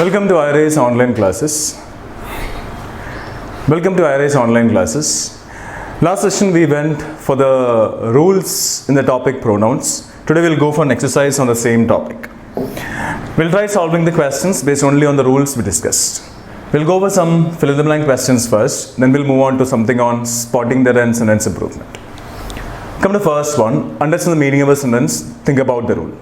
Welcome to IRA's online classes. Last session we went for the rules in the topic pronouns. Today we'll go for an exercise on the same topic. We'll try solving the questions based only on the rules we discussed. We'll go over some fill in the blank questions first, then we'll move on to something on spotting the and sentence improvement. Come to the first one. Understand the meaning of a sentence. Think about the rule.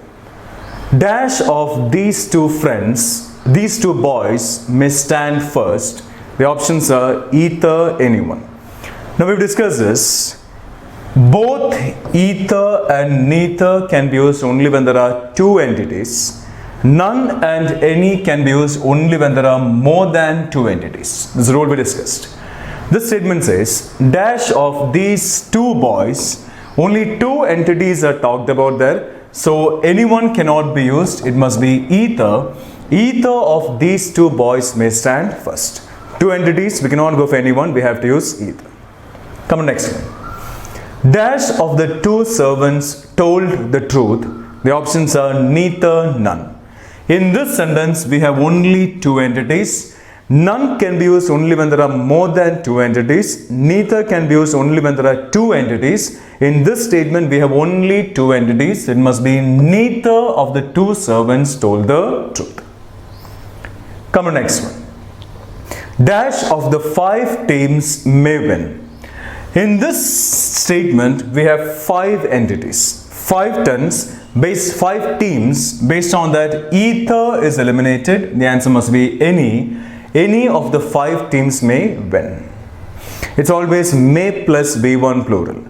Dash of these two friends, these two boys may stand first. The options are either, anyone. Now we've discussed this. Both either and neither can be used only when there are two entities. None and any can be used only when there are more than two entities. This is the rule we discussed. This statement says, dash of these two boys, only two entities are talked about there. So anyone cannot be used. It must be either. Either of these two boys may stand first. Two entities, we cannot go for anyone. We have to use either. Come on, next one. Dash of the two servants told the truth. The options are neither, none. In this sentence, we have only two entities. None can be used only when there are more than two entities. Neither can be used only when there are two entities. In this statement, we have only two entities. It must be neither of the two servants told the truth. Come on, next one. Dash of the five teams may win. In this statement, we have five entities, five teams. Based on that, either is eliminated. The answer must be any. Any of the five teams may win. It's always may plus V1 plural.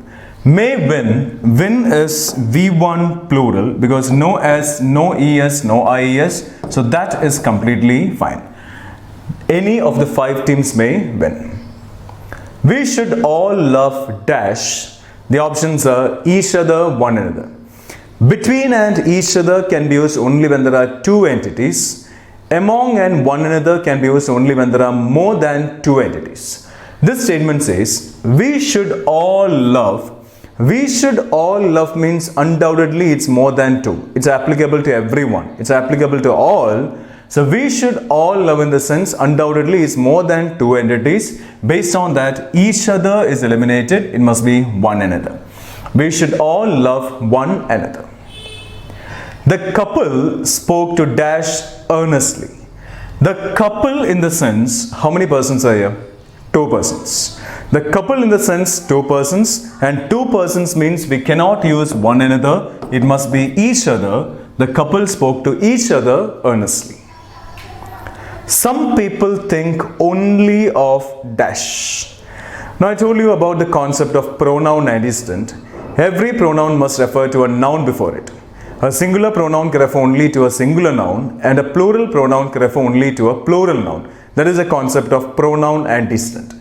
May win. Win is V1 plural because no S, no ES, no IES. So that is completely fine. Any of the five teams may win. We should all love dash. The options are each other, one another. Between and each other can be used only when there are two entities. Among and one another can be used only when there are more than two entities. This statement says, we should all love. We should all love means undoubtedly it's more than two. It's applicable to everyone. It's applicable to all. So we should all love in the sense undoubtedly is more than two entities. Based on that, each other is eliminated. It must be one another. We should all love one another. The couple spoke to dash earnestly. The couple in the sense, how many persons are here? Two persons. The couple in the sense two persons, and two persons means we cannot use one another. It must be each other. The couple spoke to each other earnestly. Some people think only of dash. Now I told you about the concept of pronoun antecedent. Every pronoun must refer to a noun before it. A singular pronoun can refer only to a singular noun, and a plural pronoun can refer only to a plural noun. That is the concept of pronoun antecedent.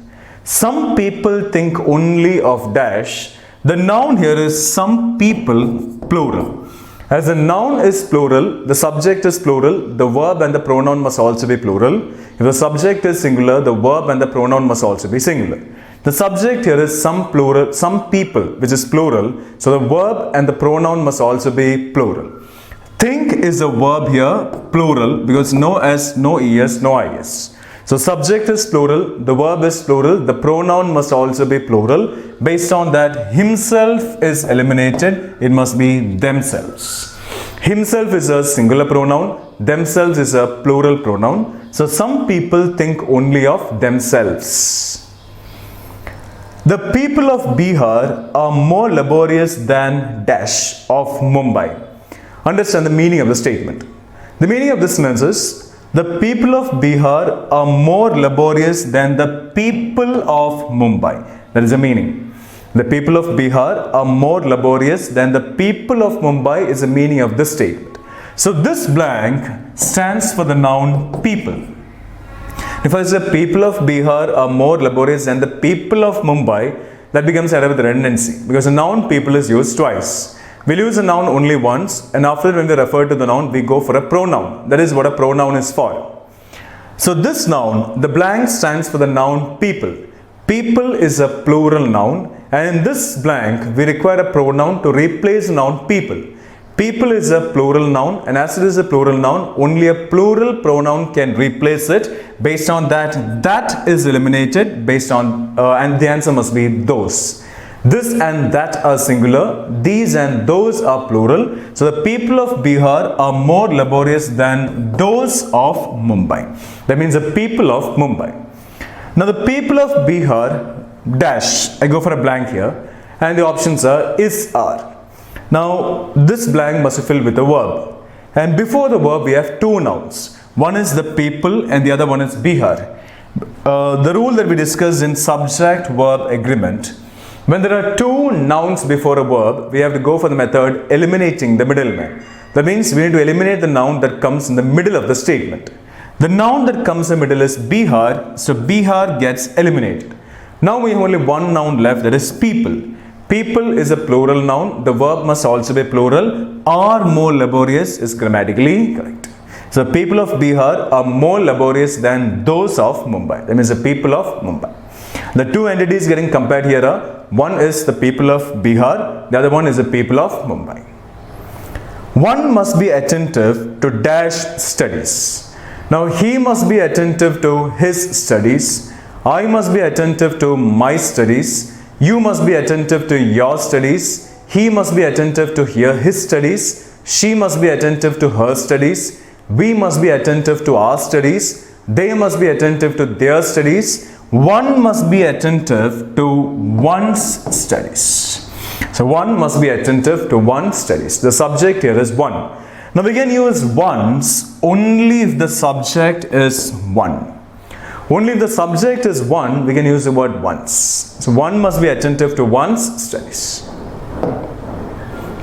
Some people think only of dash. The noun here is some people, plural. As the noun is plural, the subject is plural, the verb and the pronoun must also be plural. If the subject is singular, the verb and the pronoun must also be singular. The subject here is some plural, some people, which is plural. So the verb and the pronoun must also be plural. Think is a verb here, plural, because no S, no ES, no IS. So subject is plural, the verb is plural, the pronoun must also be plural. Based on that, himself is eliminated. It must be themselves. Himself is a singular pronoun, themselves is a plural pronoun. So some people think only of themselves. The people of Bihar are more laborious than dash of Mumbai. Understand the meaning of the statement. The meaning of this sentence is, the people of Bihar are more laborious than the people of Mumbai. That is the meaning. The people of Bihar are more laborious than the people of Mumbai is the meaning of this statement. So this blank stands for the noun people. If I say people of Bihar are more laborious than the people of Mumbai, that becomes error with redundancy because the noun people is used twice. We'll use a noun only once, and after when we refer to the noun, we go for a pronoun. That is what a pronoun is for. So this noun, the blank stands for the noun people. People is a plural noun, and in this blank, we require a pronoun to replace the noun people. People is a plural noun, and as it is a plural noun, only a plural pronoun can replace it. Based on that, that is eliminated based on, and the answer must be those. This and that are singular, these and those are plural. So the people of Bihar are more laborious than those of Mumbai. That means the people of Mumbai. Now the people of Bihar, dash, I go for a blank here, and the options are is, are. Now this blank must be filled with a verb, and before the verb we have two nouns. One is the people and the other one is Bihar. The rule that we discussed in subject verb agreement, when there are two nouns before a verb, we have to go for the method eliminating the middleman. That means we need to eliminate the noun that comes in the middle of the statement. The noun that comes in the middle is Bihar, so Bihar gets eliminated. Now we have only one noun left, that is people. People is a plural noun, the verb must also be plural. Are more laborious is grammatically correct. So the people of Bihar are more laborious than those of Mumbai. That means the people of Mumbai. The two entities getting compared here are, one is the people of Bihar, the other one is the people of Mumbai. One must be attentive to dash studies. Now he must be attentive to his studies. I must be attentive to my studies. You must be attentive to your studies. He must be attentive to his studies. She must be attentive to her studies. We must be attentive to our studies. They must be attentive to their studies. One must be attentive to one's studies. So one must be attentive to one's studies. The subject here is one. Now we can use one's only if the subject is one. Only if the subject is one, we can use the word once. So one must be attentive to one's studies.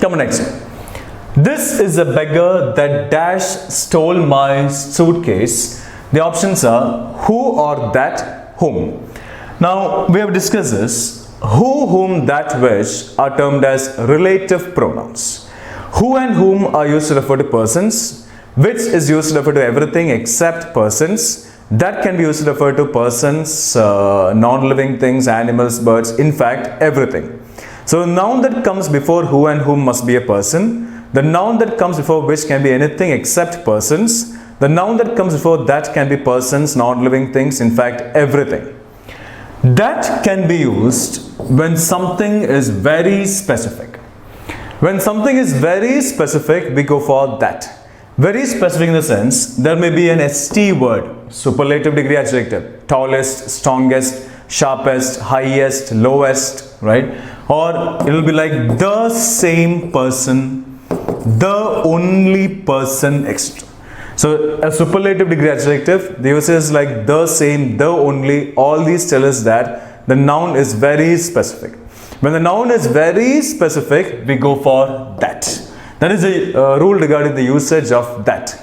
Come on, next one. This is a beggar that dash stole my suitcase. The options are who or that, whom. Now we have discussed this. Who, whom, that, which are termed as relative pronouns. Who and whom are used to refer to persons. Which is used to refer to everything except persons. That can be used to refer to persons, non-living things, animals, birds, in fact, everything. So the noun that comes before who and whom must be a person. The noun that comes before which can be anything except persons. The noun that comes before that can be persons, non-living things, in fact, everything. That can be used when something is very specific. When something is very specific, we go for that. Very specific in the sense, there may be an ST word, superlative degree adjective, tallest, strongest, sharpest, highest, lowest, right? Or it will be like the same person, the only person, extra. So a superlative degree adjective, the usage is like the same, the only, all these tell us that the noun is very specific. When the noun is very specific, we go for that. That is a rule regarding the usage of that.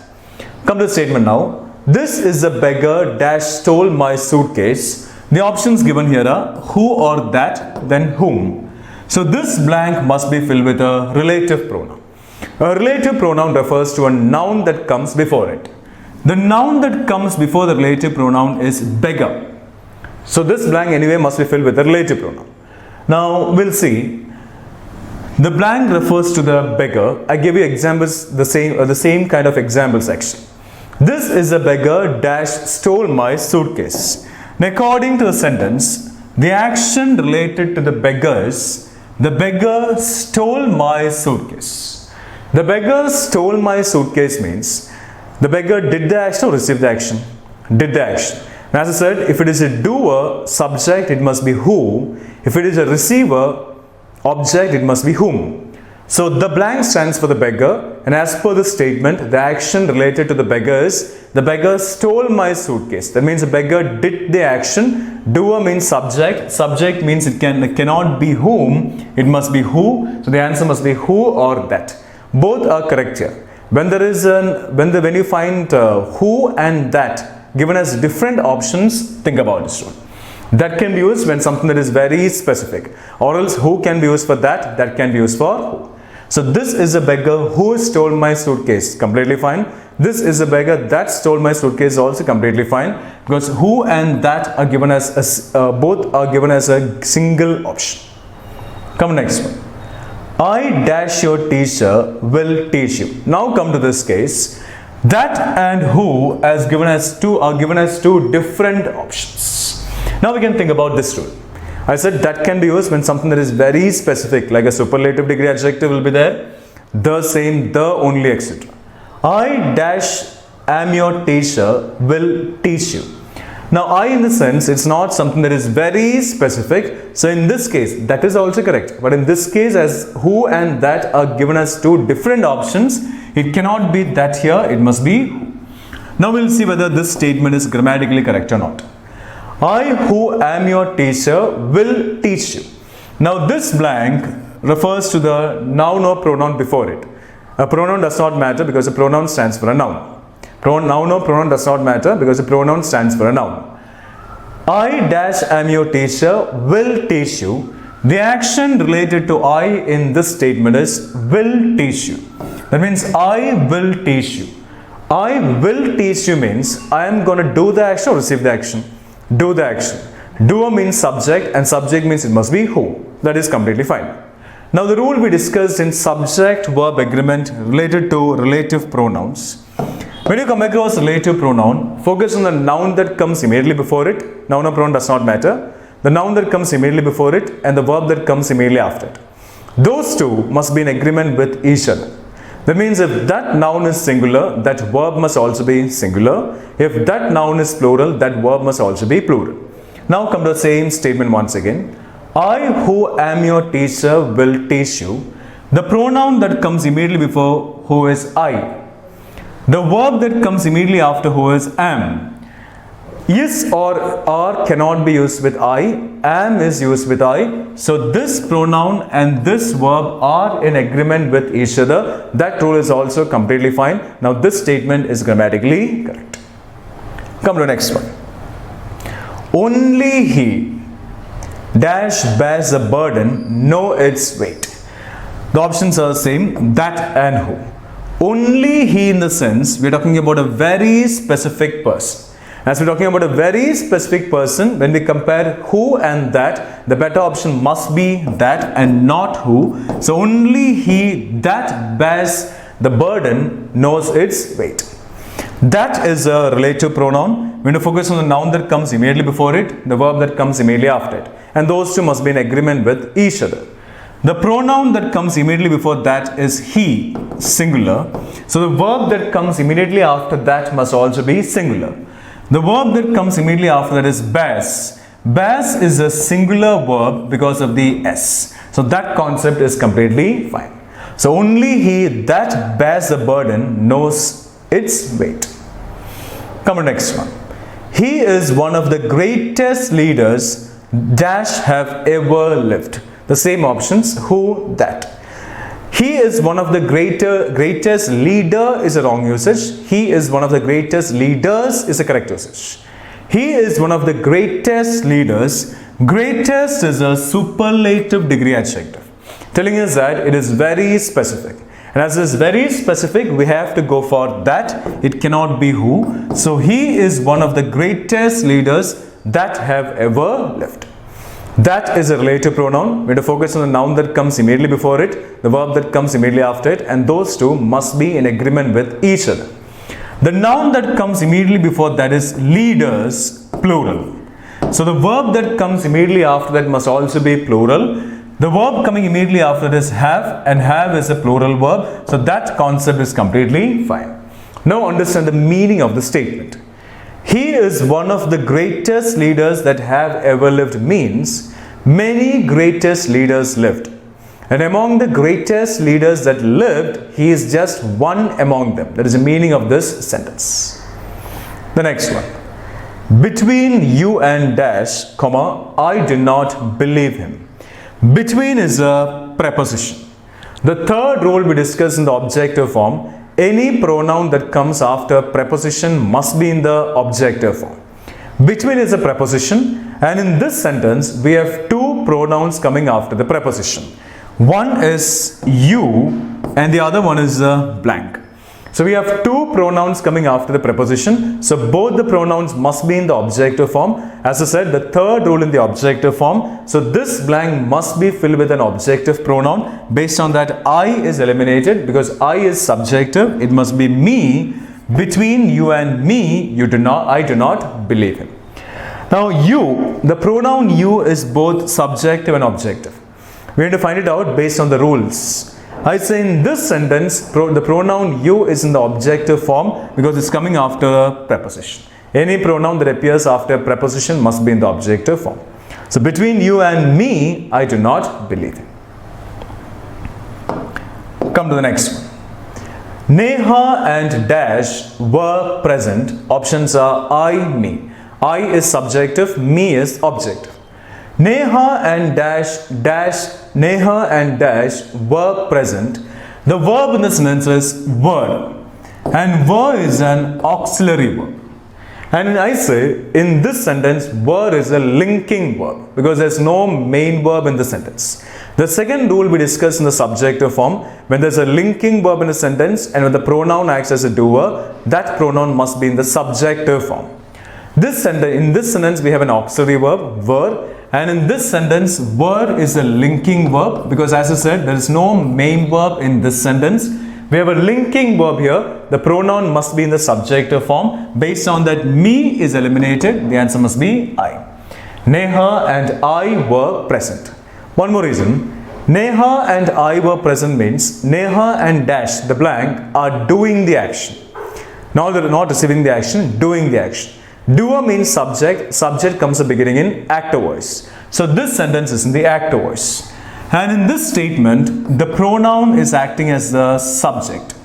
Come to the statement now. This is a beggar dash stole my suitcase. The options given here are who or that, then whom. So this blank must be filled with a relative pronoun. A relative pronoun refers to a noun that comes before it. The noun that comes before the relative pronoun is beggar. So this blank anyway must be filled with a relative pronoun. Now we'll see. The blank refers to the beggar. I give you examples, the same kind of example section. This is a beggar dash stole my suitcase. Now, according to the sentence, the action related to the beggars, the beggar stole my suitcase. The beggar stole my suitcase means the beggar did the action or received the action? Did the action. And as I said, if it is a doer, subject, it must be who. If it is a receiver, object, it must be whom. So the blank stands for the beggar, and as per the statement, the action related to the beggar is the beggar stole my suitcase. That means the beggar did the action. Doer means subject. Subject means it cannot be whom, it must be who. So the answer must be who or that. Both are correct here. When there is when you find who and that given as different options, think about this one. That can be used when something that is very specific, or else who can be used for that, that can be used for who. So this is a beggar who stole my suitcase, completely fine. This is a beggar that stole my suitcase, also completely fine, because who and that are given as both are given as a single option. Come next one. I dash your teacher will teach you. Now come to this case. That and who are given as two different options. Now we can think about this rule. I said that can be used when something that is very specific, like a superlative degree adjective will be there, the, same, the, only, etc. I dash am your teacher will teach you. Now I, in the sense, it's not something that is very specific. So in this case, that is also correct. But in this case, as who and that are given as two different options, it cannot be that here, it must be who. Now we'll see whether this statement is grammatically correct or not. I who am your teacher will teach you. Now this blank refers to the noun or pronoun before it. A pronoun does not matter because a pronoun stands for a noun. Noun or pronoun does not matter because a pronoun stands for a noun. I dash am your teacher will teach you. The action related to I in this statement is will teach you. That means I will teach you. I will teach you means I am going to do the action or receive the action. Do the action. Doer means subject and subject means it must be who. That is completely fine. Now the rule we discussed in subject-verb agreement related to relative pronouns. When you come across relative pronoun, focus on the noun that comes immediately before it. Noun or pronoun does not matter. The noun that comes immediately before it and the verb that comes immediately after it. Those two must be in agreement with each other. That means if that noun is singular, that verb must also be singular. If that noun is plural, that verb must also be plural. Now come to the same statement once again. I who am your teacher will teach you. The pronoun that comes immediately before who is I. The verb that comes immediately after who is am. Is or are cannot be used with I. Am is used with I. So this pronoun and this verb are in agreement with each other. That rule is also completely fine. Now this statement is grammatically correct. Come to the next one. Only he dash bears a burden, know its weight. The options are the same, that and who. Only he, in the sense, we are talking about a very specific person. As we are talking about a very specific person, when we compare who and that, the better option must be that and not who. So only he that bears the burden knows its weight. That is a relative pronoun. We need to focus on the noun that comes immediately before it, the verb that comes immediately after it. And those two must be in agreement with each other. The pronoun that comes immediately before that is he, singular. So the verb that comes immediately after that must also be singular. The verb that comes immediately after that is bears. Bears is a singular verb because of the S. So that concept is completely fine. So only he that bears the burden knows its weight. Come to the next one. He is one of the greatest leaders dash have ever lived. The same options, who, that. He is one of the greatest leader is a wrong usage. He is one of the greatest leaders is a correct usage. He is one of the greatest leaders. Greatest is a superlative degree adjective, telling us that it is very specific. And as it is very specific, we have to go for that. It cannot be who. So he is one of the greatest leaders that have ever lived. That is a relative pronoun. We have to focus on the noun that comes immediately before it, the verb that comes immediately after it, and those two must be in agreement with each other. The noun that comes immediately before that is leaders, plural. So the verb that comes immediately after that must also be plural. The verb coming immediately after this have, and have is a plural verb. So that concept is completely fine. Now understand the meaning of the statement. He is one of the greatest leaders that have ever lived means many greatest leaders lived. And among the greatest leaders that lived, he is just one among them. That is the meaning of this sentence. The next one. Between you and dash, comma, I do not believe him. Between is a preposition. The third rule we discussed in the objective form. Any pronoun that comes after preposition must be in the objective form. Between is a preposition, and in this sentence we have two pronouns coming after the preposition. One is you and the other one is a blank. So we have two pronouns coming after the preposition. So both the pronouns must be in the objective form. As I said, the third rule in the objective form. So this blank must be filled with an objective pronoun. Based on that, I is eliminated because I is subjective. It must be me. Between you and me, I do not believe him. Now you, the pronoun you is both subjective and objective. We have to find it out based on the rules. I say in this sentence, the pronoun you is in the objective form because it's coming after a preposition. Any pronoun that appears after a preposition must be in the objective form. So between you and me, I do not believe him. Come to the next one. Neha and dash were present. Options are I, me. I is subjective, me is objective. Neha and Neha and dash were present. The verb in the sentence is were. And were is an auxiliary verb. And I say in this sentence, were is a linking verb because there's no main verb in the sentence. The second rule we discussed in the subjective form, when there's a linking verb in a sentence and when the pronoun acts as a doer, that pronoun must be in the subjective form. In this sentence, we have an auxiliary verb, were, and in this sentence, were is a linking verb because as I said, there is no main verb in this sentence. We have a linking verb here. The pronoun must be in the subjective form. Based on that, me is eliminated. The answer must be I. Neha and I were present. One more reason. Neha and I were present means Neha and dash, the blank, are doing the action. Not receiving the action, doing the action. Doer means subject. Subject comes at the beginning in active voice. So this sentence is in the active voice. And in this statement, the pronoun is acting as the subject.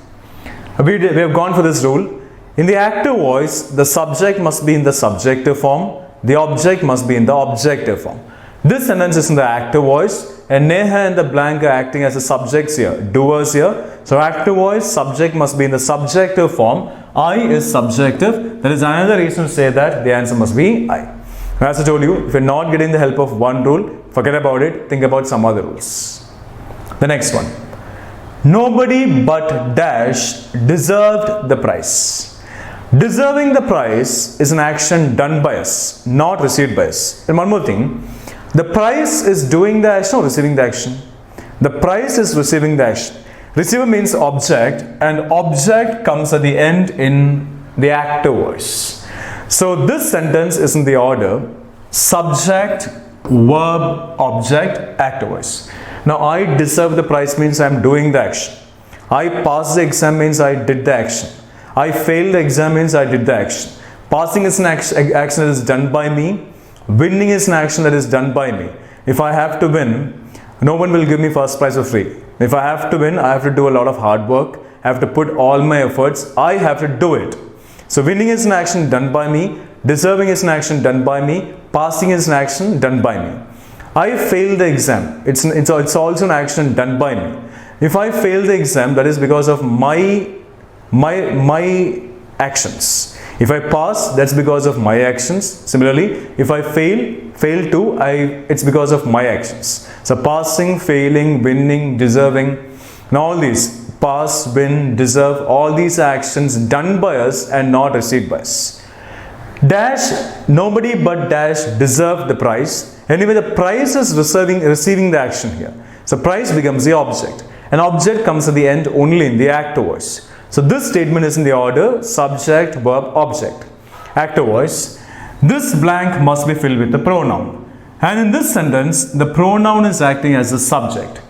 We have gone for this rule. In the active voice, the subject must be in the subjective form. The object must be in the objective form. This sentence is in the active voice. And Neha and the blank are acting as the subjects here, doers here. So active voice, subject must be in the subjective form. I is subjective. There is another reason to say that the answer must be I. As I told you, if you're not getting the help of one rule, forget about it. Think about some other rules. The next one. Nobody but dash deserved the prize. Deserving the prize is an action done by us, not received by us. And one more thing. The prize is doing the action or receiving the action? The prize is receiving the action. Receiver means object, and object comes at the end in the active voice. So this sentence is in the order subject, verb, object, active voice. Now I deserve the prize means I am doing the action. I passed the exam means I did the action. I failed the exam means I did the action. Passing is an action that is done by me. Winning is an action that is done by me. If I have to win, no one will give me first prize for free. If I have to win, I have to do a lot of hard work. I have to put all my efforts. I have to do it. So winning is an action done by me. Deserving is an action done by me. Passing is an action done by me. I failed the exam. It's also an action done by me. If I fail the exam, that is because of my actions. If I pass, that's because of my actions. Similarly, if I fail too, it's because of my actions. So passing, failing, winning, deserving, and all these, pass, win, deserve, all these actions done by us and not received by us. Dash, nobody but dash deserved the prize. Anyway, the prize is receiving the action here. So prize becomes the object. An object comes at the end only in the active voice. So this statement is in the order subject, verb, object. Active voice. This blank must be filled with the pronoun. And in this sentence, the pronoun is acting as the subject.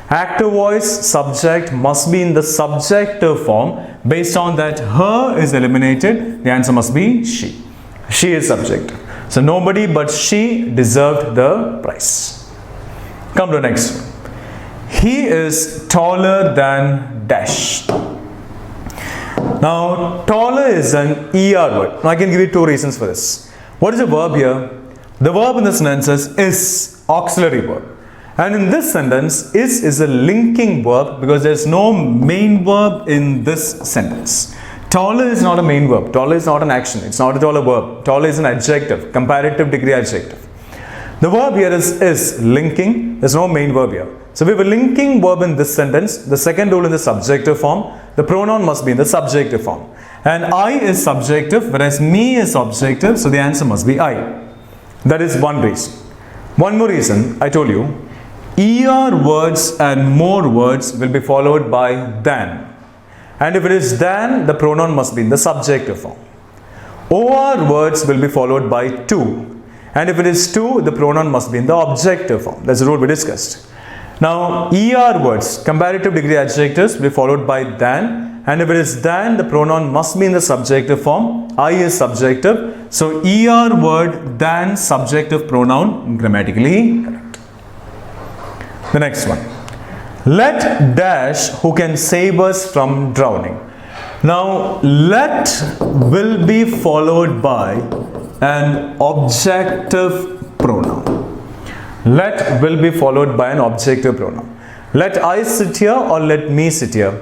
Active voice, subject must be in the subjective form. Based on that, her is eliminated. The answer must be she. She is subject. So nobody but she deserved the prize. Come to the next one. He is taller than dash. Now, taller is an ER word. Now, I can give you two reasons for this. What is the verb here? The verb in this sentence is auxiliary verb. And in this sentence, is a linking verb because there is no main verb in this sentence. Taller is not a main verb. Taller is not an action. It's not at all a verb. Taller is an adjective, comparative degree adjective. The verb here is linking. There's no main verb here. So we have a linking verb in this sentence. The second rule in the subjective form. the pronoun must be in the subjective form. And I is subjective, whereas me is objective, so the answer must be I. That is one reason. One more reason, I told you, ER words and more words will be followed by than. And if it is than, the pronoun must be in the subjective form. OR words will be followed by to. And if it is to, the pronoun must be in the objective form. That's the rule we discussed. Now, ER words, comparative degree adjectives, will be followed by than. And if it is than, the pronoun must be in the subjective form. I is subjective. So, ER word than subjective pronoun, grammatically correct. The next one. Let dash who can save us from drowning. Now, let will be followed by an objective pronoun. Let will be followed by an objective pronoun. Let I sit here or let me sit here.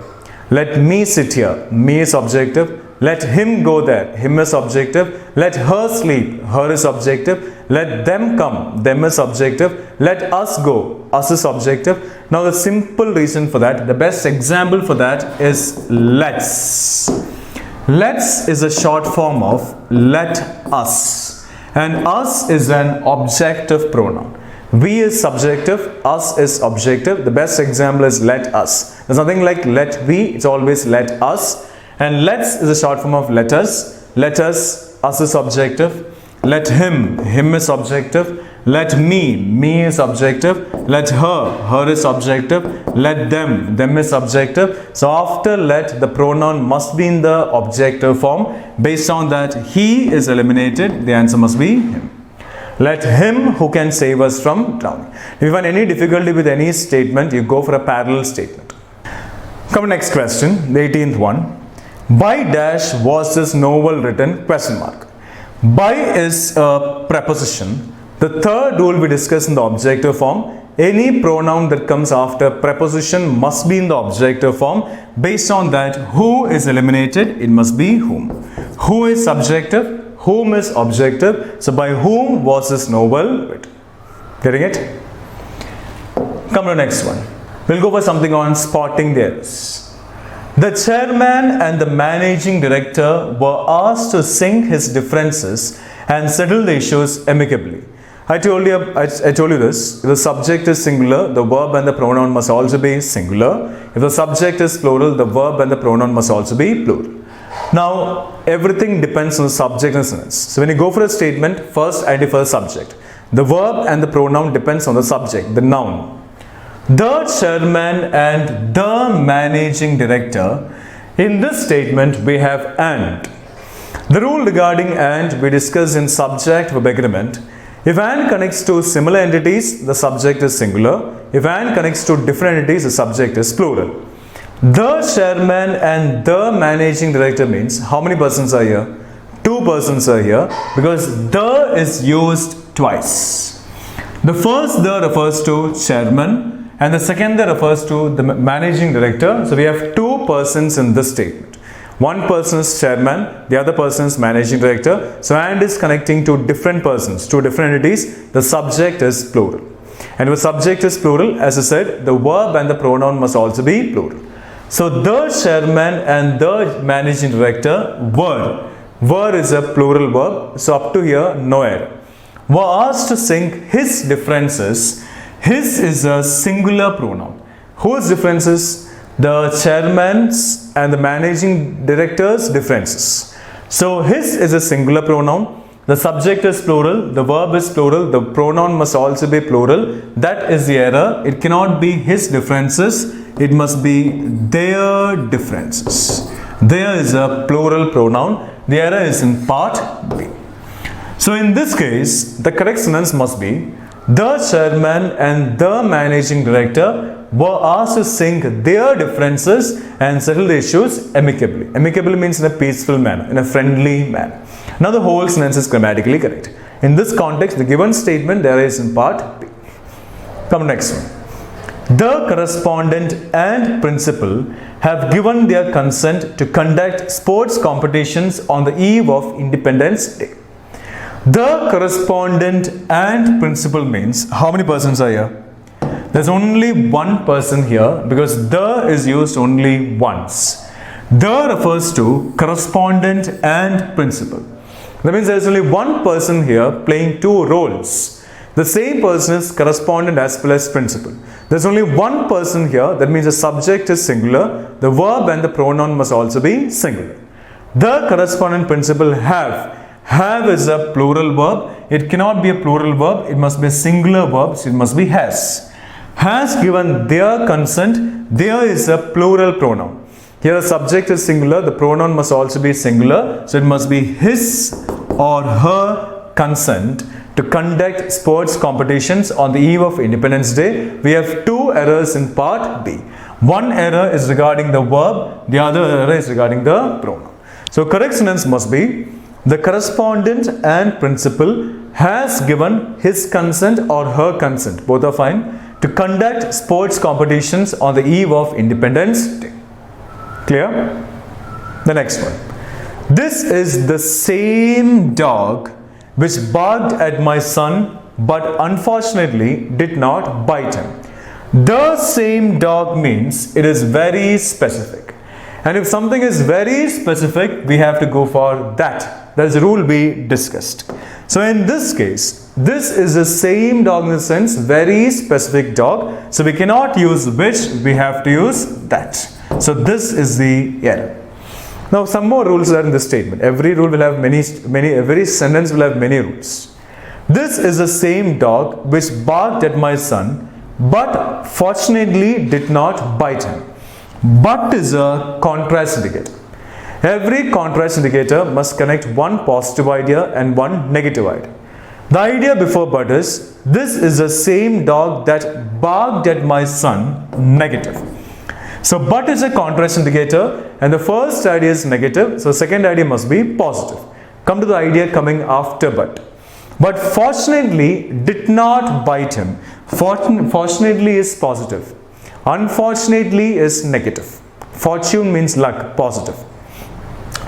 Let me sit here. Me is objective. Let him go there. Him is objective. Let her sleep. Her is objective. Let them come. Them is objective. Let us go. Us is objective. Now the simple reason for that, the best example for that is let's. Let's is a short form of let us. And us is an objective pronoun. We is subjective, us is objective. The best example is let us. There's nothing like let we, it's always let us. And let's is a short form of let us. Let us is objective. Let him is objective. Let me is objective. Let her is objective. Let them is subjective. So after let, the pronoun must be in the objective form. Based on that, he is eliminated. The answer must be him. Let him who can save us from drowning. If you find any difficulty with any statement, you go for a parallel statement. Come to next question, the 18th one. By dash was this novel written? Question mark. By is a preposition. The third rule we discussed in the objective form. Any pronoun that comes after preposition must be in the objective form. Based on that, who is eliminated? It must be whom. Who is subjective? Whom is objective. So by whom was this novel written? Getting it? Come to the next one. We'll go for something on spotting the errors. The chairman and the managing director were asked to sink his differences and settle the issues amicably. I told you this. If the subject is singular, the verb and the pronoun must also be singular. If the subject is plural, the verb and the pronoun must also be plural. Now, everything depends on the subject and sentence. So when you go for a statement, first identify the subject. The verb and the pronoun depends on the subject, the noun. The chairman and the managing director. In this statement, we have and. The rule regarding and we discussed in subject verb agreement. If and connects to similar entities, the subject is singular. If and connects to different entities, the subject is plural. The chairman and the managing director means how many persons are here? Two persons are here because the is used twice. The first the refers to chairman and the second the refers to the managing director. So we have two persons in this statement. One person is chairman, the other person is managing director. So and is connecting to different persons, to different entities. The subject is plural. And if the subject is plural, as I said, the verb and the pronoun must also be plural. So the chairman and the managing director were is a plural verb. So up to here, no error. Were asked to sink his differences. His is a singular pronoun. Whose differences? The chairman's and the managing director's differences. So his is a singular pronoun. The subject is plural. The verb is plural. The pronoun must also be plural. That is the error. It cannot be his differences. It must be their differences. There is a plural pronoun. The error is in part B. So in this case, the correct sentence must be the chairman and the managing director were asked to sink their differences and settle the issues amicably. Amicably means in a peaceful manner, in a friendly manner. Now the whole sentence is grammatically correct. In this context, the given statement there is in part B. Come next one. The correspondent and principal have given their consent to conduct sports competitions on the eve of Independence Day. The correspondent and principal means how many persons are here? There's only one person here because the is used only once. The refers to correspondent and principal. That means there is only one person here playing two roles. The same person is correspondent as well as principal. There is only one person here, that means the subject is singular, the verb and the pronoun must also be singular. The correspondent principal have. Have is a plural verb. It cannot be a plural verb, it must be a singular verb, so it must be has. Has given their consent. There is a plural pronoun. Here the subject is singular, the pronoun must also be singular, so it must be his or her consent to conduct sports competitions on the eve of Independence Day. We have two errors in part B. One error is regarding the verb, the other error is regarding the pronoun. So correct sentence must be, the correspondent and principal has given his consent or her consent, both are fine, to conduct sports competitions on the eve of Independence Day. Clear? The next one. This is the same dog which barked at my son but unfortunately did not bite him. The same dog means it is very specific. And if something is very specific, we have to go for that. That is the rule we discussed. So in this case, this is the same dog in the sense, very specific dog. So we cannot use which, we have to use that. So this is the error. Now some more rules are in this statement. Every rule will have every sentence will have many rules. This is the same dog which barked at my son, but fortunately did not bite him. But is a contrast indicator. Every contrast indicator must connect one positive idea and one negative idea. The idea before but is, this is the same dog that barked at my son, negative. So but is a contrast indicator and the first idea is negative, so second idea must be positive. Come to the idea coming after but. But fortunately did not bite him. Fortunately is positive. Unfortunately is negative. Fortune means luck, positive.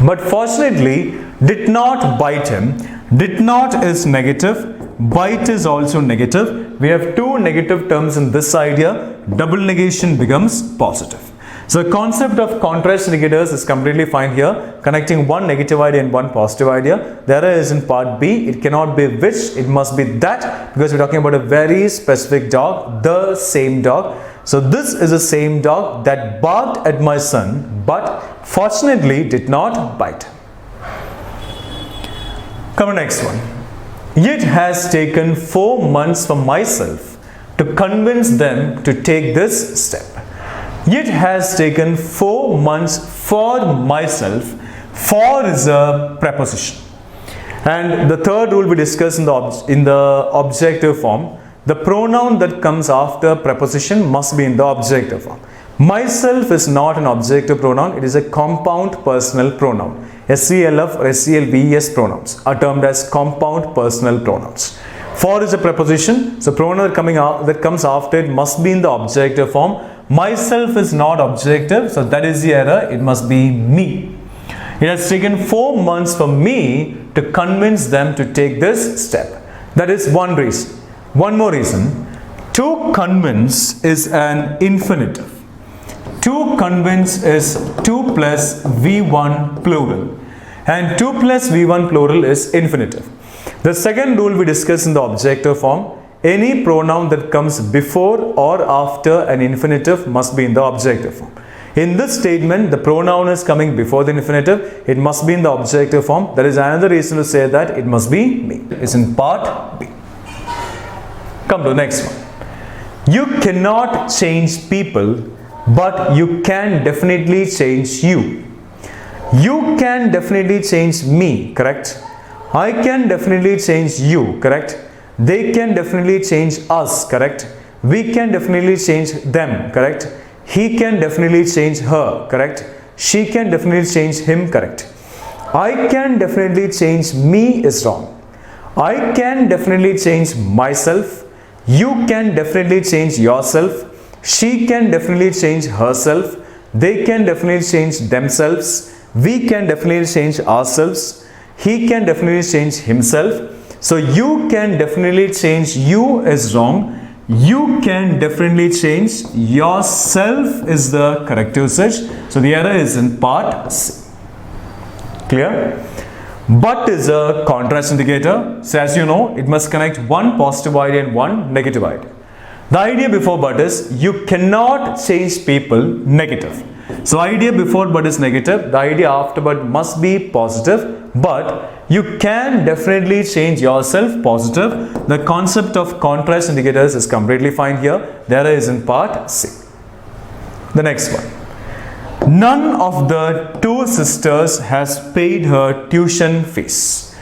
But fortunately did not bite him. Did not is negative. Bite is also negative. We have two negative terms in this idea. Double negation becomes positive. So the concept of contrast indicators is completely fine here, connecting one negative idea and one positive idea. The error is in part B. It cannot be which, it must be that, because we're talking about a very specific dog, the same dog. So this is the same dog that barked at my son, but fortunately did not bite. Come on, next one. It has taken 4 months for myself to convince them to take this step. It has taken 4 months for myself. For is a preposition. And the third rule we discussed in the objective form. The pronoun that comes after preposition must be in the objective form. Myself is not an objective pronoun. It is a compound personal pronoun. SELF or SELVES pronouns are termed as compound personal pronouns. For is a preposition. So pronoun that comes after it must be in the objective form. Myself is not objective, so that is the error. It must be me. It has taken 4 months for me to convince them to take this step. That is one reason. One more reason. To convince is an infinitive. To convince is 2 plus V1 plural. And 2 plus V1 plural is infinitive. The second rule we discussed in the objective form. Any pronoun that comes before or after an infinitive must be in the objective form. In this statement, the pronoun is coming before the infinitive. It must be in the objective form. That is another reason to say that it must be me. It's in part B. Come to the next one. You cannot change people, but you can definitely change you. You can definitely change me, correct? I can definitely change you, correct? They can definitely change us, correct? We can definitely change them, correct? He can definitely change her, correct? She can definitely change him, correct? I can definitely change me is wrong. I can definitely change myself. You can definitely change yourself. She can definitely change herself. They can definitely change themselves. We can definitely change ourselves. He can definitely change himself. So you can definitely change you is wrong. You can definitely change. Yourself is the correct usage. So the error is in part C. Clear? But is a contrast indicator. So as you know, it must connect one positive idea and one negative idea. The idea before but is you cannot change people negative. So idea before but is negative. The idea after but must be positive. But you can definitely change yourself positive. The concept of contrast indicators is completely fine here. The error is in part C. The next one. None of the two sisters has paid her tuition fees.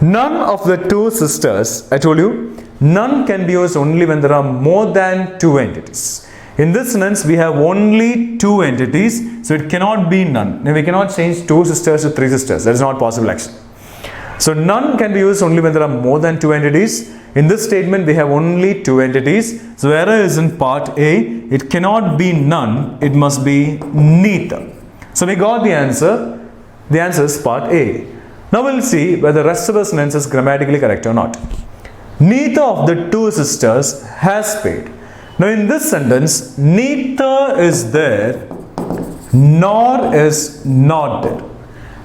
None of the two sisters, I told you, none can be used only when there are more than two entities. In this sentence, we have only two entities, so it cannot be none. Now, we cannot change two sisters to three sisters. That is not possible actually. So, none can be used only when there are more than two entities. In this statement, we have only two entities. So, error is in part A. It cannot be none. It must be neither. So, we got the answer. The answer is part A. Now, we'll see whether the rest of the sentence is grammatically correct or not. Neither of the two sisters has paid. Now, in this sentence, neither is there nor is not there.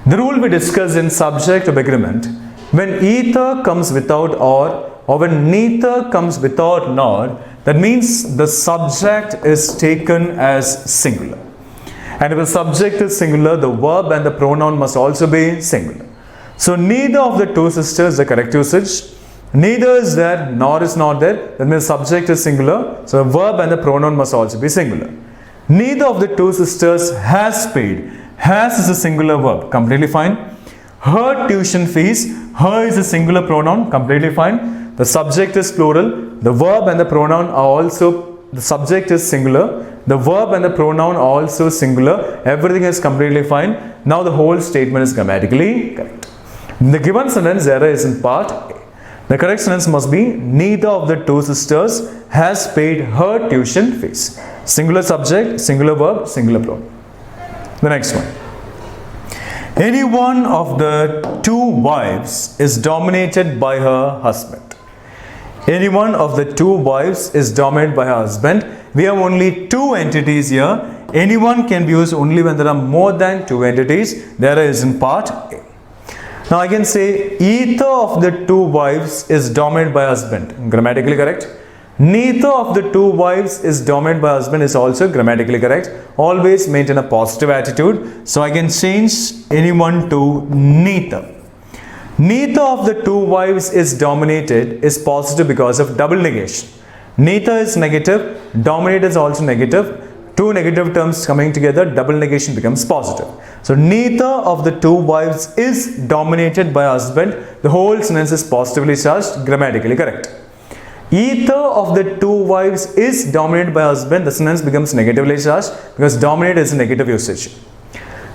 The rule we discussed in subject of agreement, when either comes without or when neither comes without nor, that means the subject is taken as singular. And if the subject is singular, the verb and the pronoun must also be singular. So neither of the two sisters is the correct usage. Neither is there nor is not there. That means subject is singular. So the verb and the pronoun must also be singular. Neither of the two sisters has paid. Has is a singular verb. Completely fine. Her tuition fees. Her is a singular pronoun. Completely fine. The subject is plural. The verb and the pronoun are also, the subject is singular. The verb and the pronoun are also singular. Everything is completely fine. Now the whole statement is grammatically correct. In the given sentence, error is in part A. The correct sentence must be neither of the two sisters has paid her tuition fees. Singular subject, singular verb, singular pronoun. The next one. Any one of the two wives is dominated by her husband. Any one of the two wives is dominated by her husband. We have only two entities here. Anyone can be used only when there are more than two entities. The error is in part A. Now I can say either of the two wives is dominated by husband. Grammatically correct. Neither of the two wives is dominated by husband is also grammatically correct. Always maintain a positive attitude. So I can change anyone to neither. Neither of the two wives is dominated is positive because of double negation. Neither is negative. Dominate is also negative. Two negative terms coming together, double negation becomes positive. So neither of the two wives is dominated by husband. The whole sentence is positively charged, grammatically correct. Either of the two wives is dominated by husband. The sentence becomes negatively charged because dominate is a negative usage.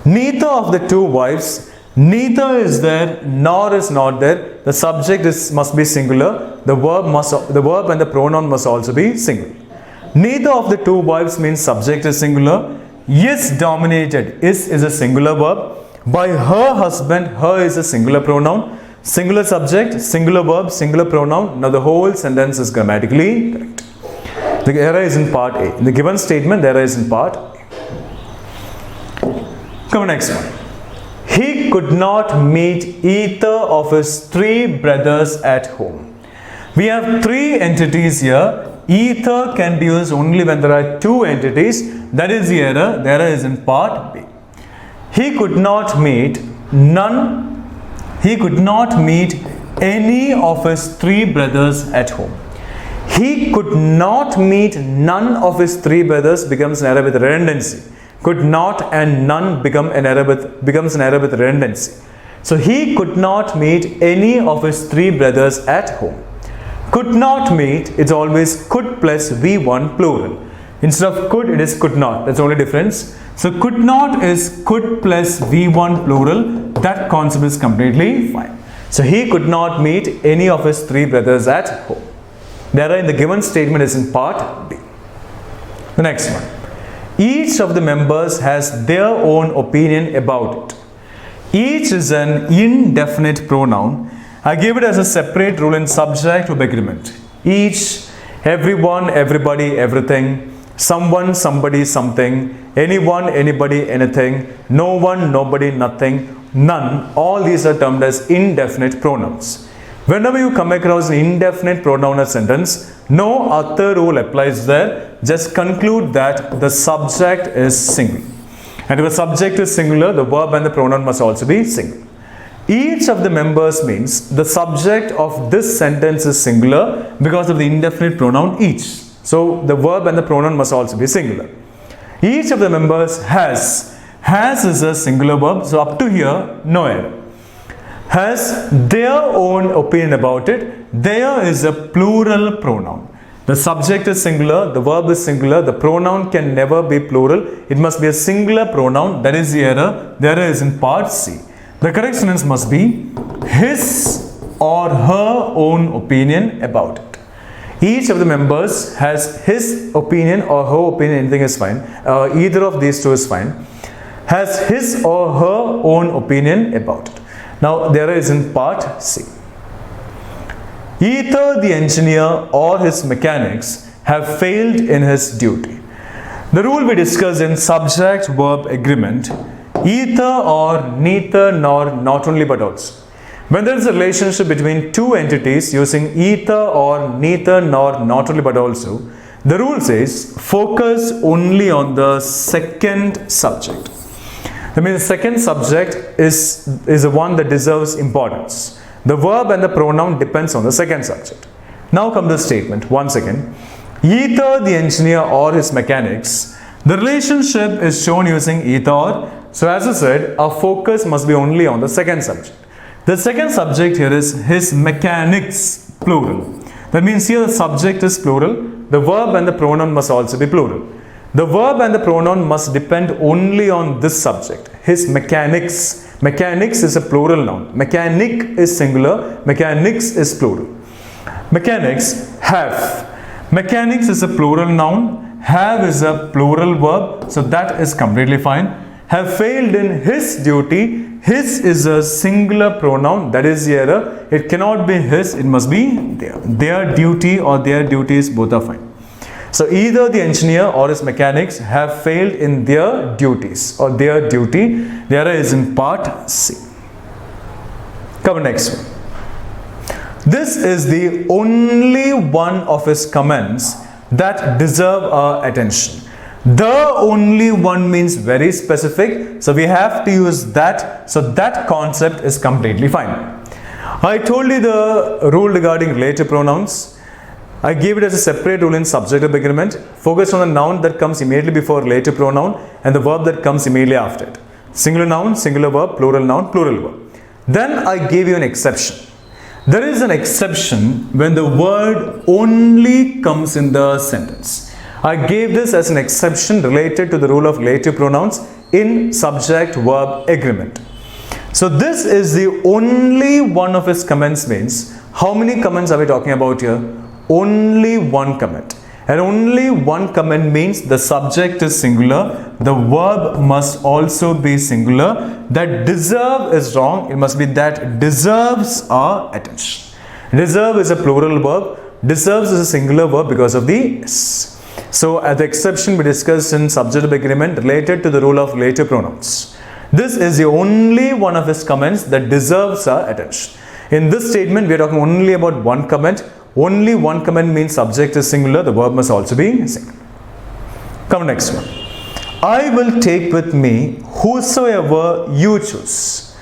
Neither of the two wives, neither is there nor is not there. The subject must be singular. The verb and the pronoun must also be singular. Neither of the two wives means subject is singular. Is dominated. Is a singular verb. By her husband, her is a singular pronoun. Singular subject, singular verb, singular pronoun. Now the whole sentence is grammatically correct. The error is in part A. In the given statement, the error is in part A. Come on, next one. He could not meet either of his three brothers at home. We have three entities here. Either can be used only when there are two entities. That is the error. The error is in part B. He could not meet none. He could not meet any of his three brothers at home. He could not meet none of his three brothers becomes an error with redundancy. Could not and none becomes an error with redundancy. So he could not meet any of his three brothers at home. Could not meet, it's always could plus V1 plural. Instead of could, it is could not. That's the only difference. So could not is could plus V1 plural. That concept is completely fine. So he could not meet any of his three brothers at home. The error in the given statement is in part B. The next one. Each of the members has their own opinion about it. Each is an indefinite pronoun. I gave it as a separate rule in subject of agreement. Each everyone, everybody, everything, someone, somebody, something, anyone, anybody, anything, no one, nobody, nothing, none. All these are termed as indefinite pronouns. Whenever you come across an indefinite pronoun in a sentence, no other rule applies there. Just conclude that the subject is singular. And if the subject is singular, the verb and the pronoun must also be singular. Each of the members means the subject of this sentence is singular because of the indefinite pronoun each. So the verb and the pronoun must also be singular. Each of the members has. Has is a singular verb. So up to here, no error. Has their own opinion about it. Their is a plural pronoun. The subject is singular, the verb is singular, the pronoun can never be plural. It must be a singular pronoun. That is the error. The error is in part C. The correct sentence must be his or her own opinion about it. Each of the members has his opinion or her opinion, anything is fine. Either of these two is fine. Has his or her own opinion about it. Now, the error is in part C. Either the engineer or his mechanics have failed in his duty. The rule we discussed in subject-verb agreement, either or, neither nor, not only but also. When there is a relationship between two entities using either or, neither nor, not only but also, the rule says focus only on the second subject. That means the second subject is the one that deserves importance. The verb and the pronoun depends on the second subject. Now come to the statement once again. Either the engineer or his mechanics. The relationship is shown using either or. So as I said, our focus must be only on the second subject. The second subject here is his mechanics, plural. That means here the subject is plural. The verb and the pronoun must also be plural. The verb and the pronoun must depend only on this subject, his mechanics. Mechanics is a plural noun. Mechanic is singular. Mechanics is plural. Mechanics have. Mechanics is a plural noun. Have is a plural verb. So that is completely fine. Have failed in his duty. His is a singular pronoun. That is the error. It cannot be his. It must be their. Their duty or their duties, both are fine. So either the engineer or his mechanics have failed in their duties or their duty. The error is in part C. Come next one. This is the only one of his comments that deserve our attention. The only one means very specific. So we have to use that. So that concept is completely fine. I told you the rule regarding relative pronouns. I gave it as a separate rule in subjective agreement. Focus on the noun that comes immediately before relative pronoun and the verb that comes immediately after it. Singular noun, singular verb, plural noun, plural verb. Then I gave you an exception. There is an exception when the word only comes in the sentence. I gave this as an exception related to the rule of relative pronouns in subject-verb agreement. So this is the only one of his comments means, how many comments are we talking about here? Only one comment. And only one comment means the subject is singular. The verb must also be singular. That deserve is wrong. It must be that deserves our attention. Deserve is a plural verb. Deserves is a singular verb because of the S. So at the exception we discussed in subjective agreement related to the rule of relative pronouns. This is the only one of his comments that deserves our attention. In this statement we are talking only about one comment. Only one comment means subject is singular, the verb must also be singular. Come next one. I will take with me whosoever you choose.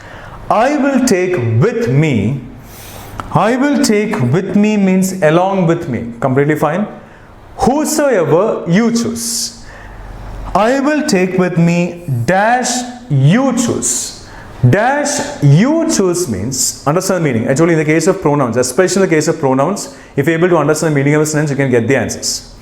I will take with me. I will take with me means along with me. Completely fine. Whosoever you choose. I will take with me dash you choose. Dash you choose means, understand the meaning. Actually in the case of pronouns, especially in the case of pronouns, if you're able to understand the meaning of a sentence, you can get the answers.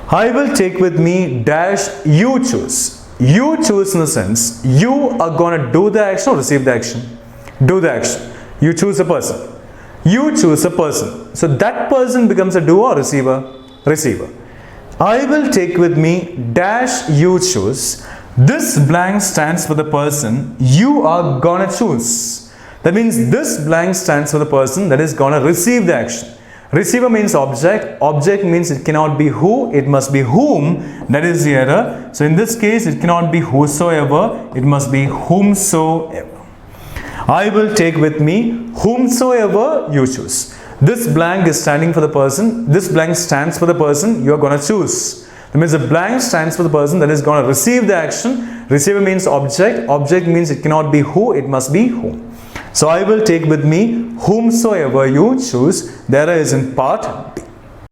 I will take with me dash you choose. You choose in the sense, you are going to do the action or receive the action. Do the action. You choose a person. You choose a person. So that person becomes a doer or receiver? Receiver. I will take with me dash you choose. This blank stands for the person you are gonna choose. That means this blank stands for the person that is gonna receive the action. Receiver means object. Object means it cannot be who, it must be whom. That is the error. So in this case, it cannot be whosoever, it must be whomsoever. I will take with me whomsoever you choose. This blank is standing for the person. This blank stands for the person you are going to choose. That means the blank stands for the person that is going to receive the action. Receiver means object. Object means it cannot be who, it must be whom. So I will take with me whomsoever you choose. The error is in part B.